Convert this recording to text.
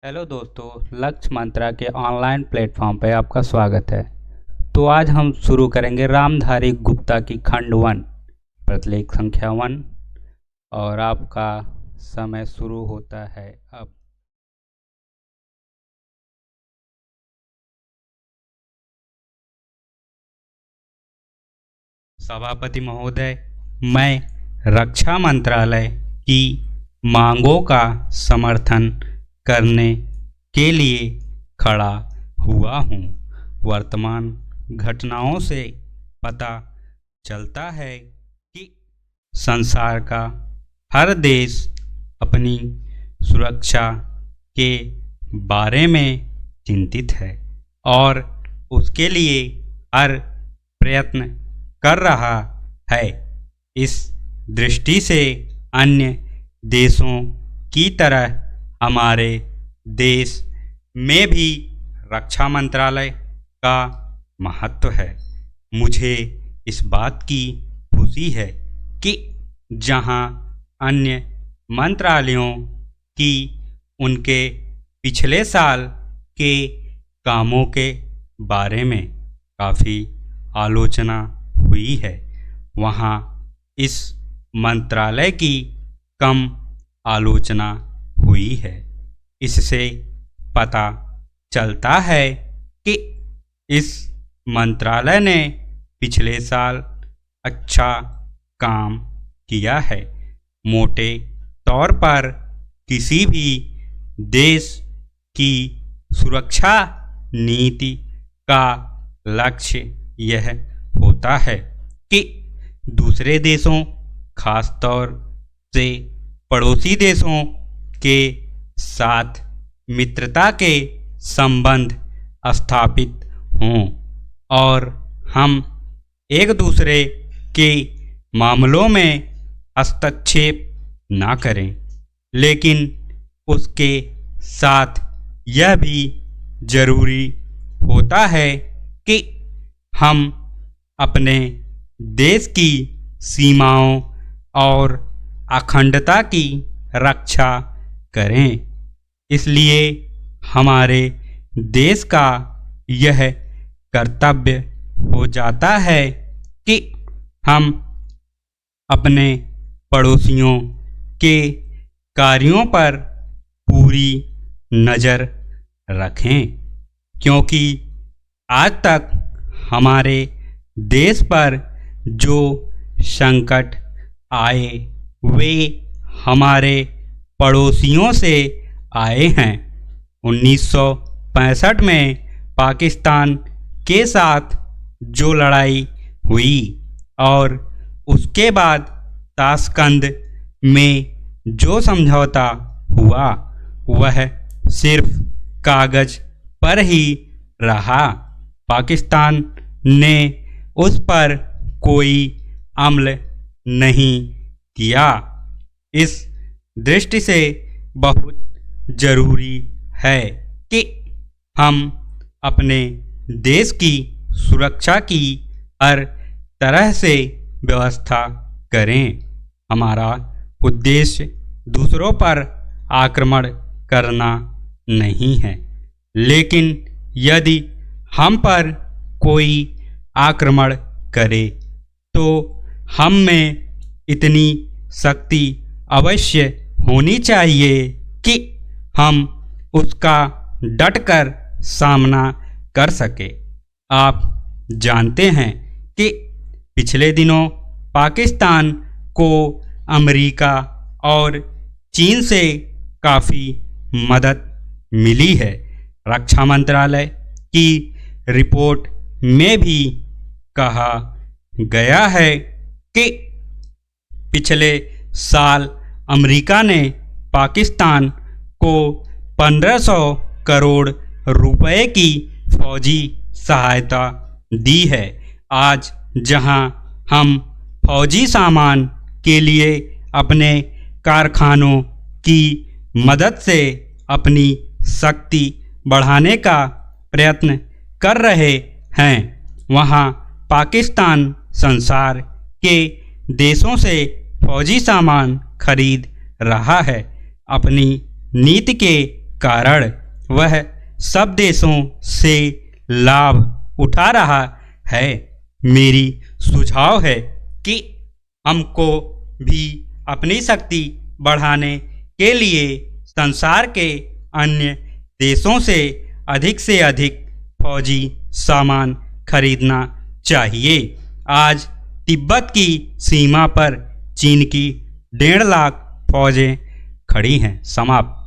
Hello दोस्तों, लक्ष्य मंत्रा के ऑनलाइन प्लेटफॉर्म पर आपका स्वागत है। तो आज हम शुरू करेंगे रामधारी गुप्ता की खंड 1 प्रतिलेख संख्या 1 और आपका समय शुरू होता है अब। सभापति महोदय, मैं रक्षा मंत्रालय की मांगों का समर्थन करने के लिए खड़ा हुआ हूँ। वर्तमान घटनाओं से पता चलता है कि संसार का हर देश अपनी सुरक्षा के बारे में चिंतित है और उसके लिए हर प्रयत्न कर रहा है। इस दृष्टि से अन्य देशों की तरह हमारे देश में भी रक्षा मंत्रालय का महत्व है। मुझे इस बात की खुशी है कि जहां अन्य मंत्रालयों की उनके पिछले साल के कामों के बारे में काफ़ी आलोचना हुई है, वहां इस मंत्रालय की कम आलोचना हुई है। इससे पता चलता है कि इस मंत्रालय ने पिछले साल अच्छा काम किया है। मोटे तौर पर किसी भी देश की सुरक्षा नीति का लक्ष्य यह होता है कि दूसरे देशों, खासतौर से पड़ोसी देशों के साथ मित्रता के संबंध स्थापित हों और हम एक दूसरे के मामलों में हस्तक्षेप ना करें। लेकिन उसके साथ यह भी जरूरी होता है कि हम अपने देश की सीमाओं और अखंडता की रक्षा करें। इसलिए हमारे देश का यह कर्तव्य हो जाता है कि हम अपने पड़ोसियों के कार्यों पर पूरी नज़र रखें, क्योंकि आज तक हमारे देश पर जो संकट आए वे हमारे पड़ोसियों से आए हैं। 1965 में पाकिस्तान के साथ जो लड़ाई हुई और उसके बाद ताशकंद में जो समझौता हुआ वह सिर्फ कागज पर ही रहा। पाकिस्तान ने उस पर कोई अमल नहीं किया। इस दृष्टि से बहुत जरूरी है कि हम अपने देश की सुरक्षा की हर तरह से व्यवस्था करें। हमारा उद्देश्य दूसरों पर आक्रमण करना नहीं है, लेकिन यदि हम पर कोई आक्रमण करे तो हम में इतनी शक्ति अवश्य होनी चाहिए कि हम उसका डटकर सामना कर सके। आप जानते हैं कि पिछले दिनों पाकिस्तान को अमेरिका और चीन से काफ़ी मदद मिली है। रक्षा मंत्रालय की रिपोर्ट में भी कहा गया है कि पिछले साल अमेरिका ने पाकिस्तान को 1500 करोड़ रुपए की फौजी सहायता दी है। आज जहां हम फौजी सामान के लिए अपने कारखानों की मदद से अपनी शक्ति बढ़ाने का प्रयत्न कर रहे हैं, वहां पाकिस्तान संसार के देशों से फौजी सामान खरीद रहा है। अपनी नीति के कारण वह सब देशों से लाभ उठा रहा है। मेरी सुझाव है कि हमको भी अपनी शक्ति बढ़ाने के लिए संसार के अन्य देशों से अधिक फौजी सामान खरीदना चाहिए। आज तिब्बत की सीमा पर चीन की 1.5 लाख फौजें खड़ी हैं। समाप्त।